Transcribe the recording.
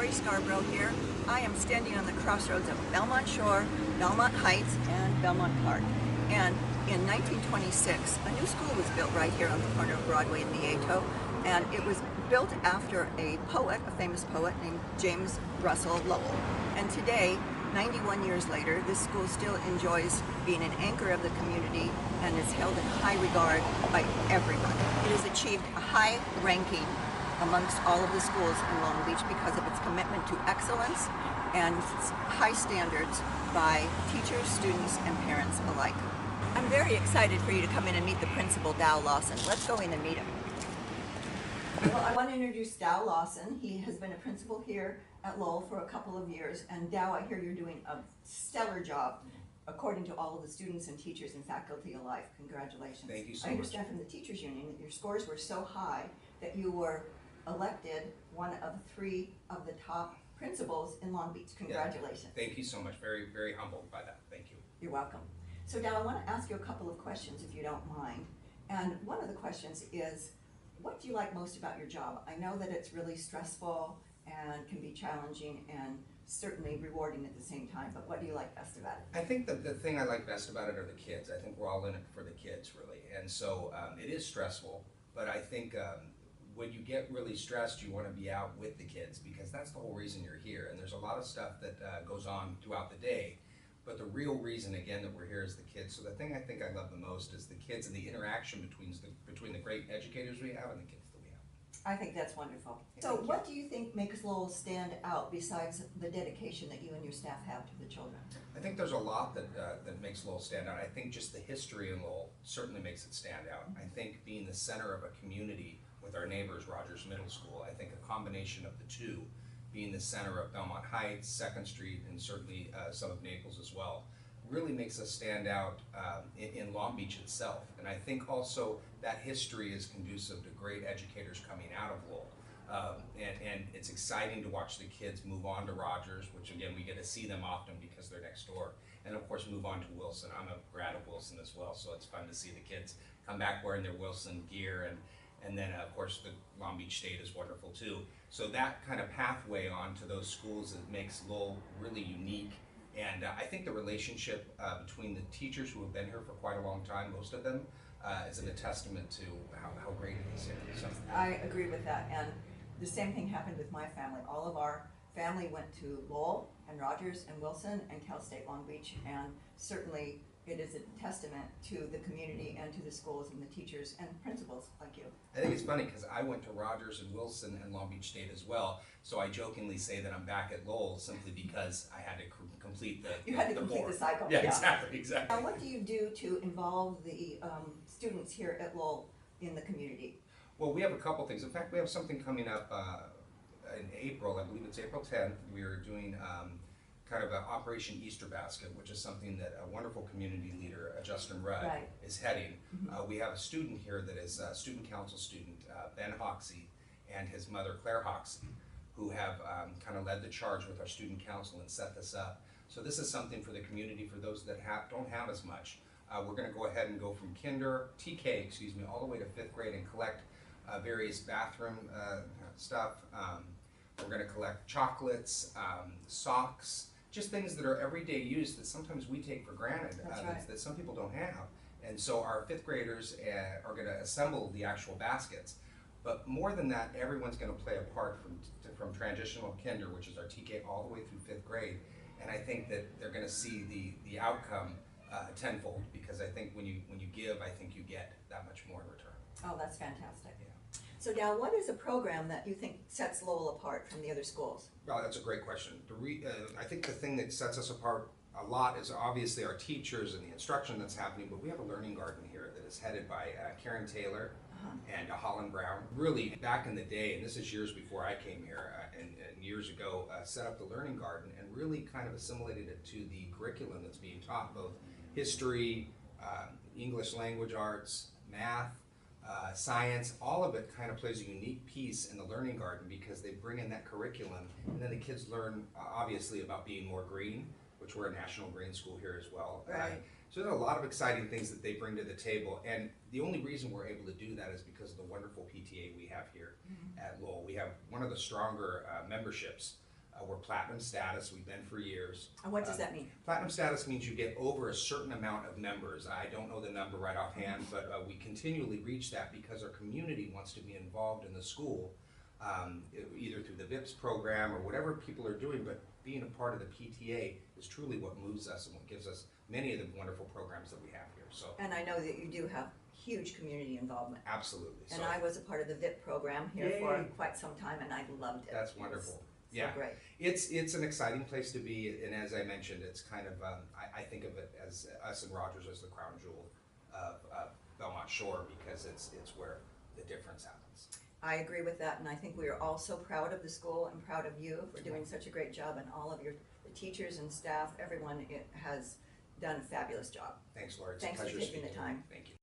Lori Scarborough here. I am standing on the crossroads of Belmont Shore, Belmont Heights, and Belmont Park. And in 1926, a new school was built right here on the corner of Broadway and Nieto. And it was built after a poet, a famous poet named James Russell Lowell. And today, 91 years later, this school still enjoys being an anchor of the community and is held in high regard by everyone. It has achieved a high ranking amongst all of the schools in Long Beach because of its commitment to excellence and high standards by teachers, students, and parents alike. I'm very excited for you to come in and meet the principal, Dow Lawson. Let's go in and meet him. Well, I want to introduce Dow Lawson. He has been a principal here at Lowell for a couple of years, and Dow, I hear you're doing a stellar job according to all of the students and teachers and faculty alike. Congratulations. Thank you so much. I understand from the teachers union that your scores were so high that you were elected one of 3 of the top principals in Long Beach. Congratulations. Yeah. Thank you so much. Very, very humbled by that. Thank you. You're welcome. So Dow, I want to ask you a couple of questions if you don't mind. And one of the questions is, what do you like most about your job? I know that it's really stressful and can be challenging and certainly rewarding at the same time, but what do you like best about it? I think that the thing I like best about it are the kids. I think we're all in it for the kids, really. And so it is stressful, but I think when you get really stressed, you want to be out with the kids because that's the whole reason you're here. And there's a lot of stuff that goes on throughout the day, but the real reason, again, that we're here is the kids. So the thing I think I love the most is the kids and the interaction between the great educators we have and the kids that we have. I think that's wonderful. So what do you think makes Lowell stand out besides the dedication that you and your staff have to the children? I think there's a lot that makes Lowell stand out. I think just the history in Lowell certainly makes it stand out. I think being the center of a community with our neighbors, Rogers Middle School, I think a combination of the two, being the center of Belmont Heights, 2nd Street, and certainly some of Naples as well, really makes us stand out in Long Beach itself. And I think also that history is conducive to great educators coming out of Lowell. And it's exciting to watch the kids move on to Rogers, which again, we get to see them often because they're next door. And of course, move on to Wilson. I'm a grad of Wilson as well, so it's fun to see the kids come back wearing their Wilson gear. And then, of course, the Long Beach State is wonderful too. So that kind of pathway onto those schools that makes Lowell really unique. And I think the relationship between the teachers who have been here for quite a long time, most of them, is a testament to how great it is here. So. I agree with that. And the same thing happened with my family. All of our family went to Lowell and Rogers and Wilson and Cal State Long Beach. And certainly it is a testament to the community and to the schools and the teachers and principals like you. I think it's funny because I went to Rogers and Wilson and Long Beach State as well. So I jokingly say that I'm back at Lowell simply because I had to complete the You had to complete the cycle. Yeah, exactly. Now, what do you do to involve the students here at Lowell in the community? Well, we have a couple things. In fact, we have something coming up in April. I believe it's April 10th. We are doing kind of an Operation Easter Basket, which is something that a wonderful community leader, Justin Rudd, is heading. We have a student here that is a student council student, Ben Hoxie, and his mother, Claire Hoxie, who have kind of led the charge with our student council and set this up. So this is something for the community, for those that don't have as much. We're going to go ahead and go from TK, all the way to 5th grade and collect various bathroom stuff. We're going to collect chocolates, socks, just things that are everyday use that sometimes we take for granted, that some people don't have. And so our 5th graders are going to assemble the actual baskets. But more than that, everyone's going to play a part from transitional kinder, which is our TK, all the way through 5th grade. And I think that they're going to see the outcome tenfold, because I think when you give, I think you get that much more in return. Oh, that's fantastic. Yeah. So Dow, what is a program that you think sets Lowell apart from the other schools? Well, that's a great question. I think the thing that sets us apart a lot is obviously our teachers and the instruction that's happening, but we have a learning garden here that is headed by Karen Taylor and Holland Brown. Really, back in the day, and this is years before I came here, and years ago, set up the learning garden and really kind of assimilated it to the curriculum that's being taught, both history, English language arts, math, science. All of it kind of plays a unique piece in the learning garden because they bring in that curriculum, and then the kids learn obviously about being more green, which we're a national green school here as well. Right. So there are a lot of exciting things that they bring to the table, and the only reason we're able to do that is because of the wonderful PTA we have here at Lowell. We have one of the stronger memberships We're platinum status, we've been for years. And what does that mean? Platinum status means you get over a certain amount of members. I don't know the number right offhand, but we continually reach that because our community wants to be involved in the school, either through the VIPS program or whatever people are doing, but being a part of the PTA is truly what moves us and what gives us many of the wonderful programs that we have here. So, And I know that you do have huge community involvement. absolutely. And So, I was a part of the VIP program here Yay. for quite some time, and I loved it. that's It was wonderful. So Yeah. great. It's an exciting place to be, and as I mentioned, it's kind of, I think of it as us and Rogers as the crown jewel of Belmont Shore, because it's where the difference happens. I agree with that, and I think we are all so proud of the school and proud of you for doing such a great job, and all of the teachers and staff, everyone has done a fabulous job. Thanks, Laura. It's Thanks a for pleasure taking the speaking to you. time. Thank you.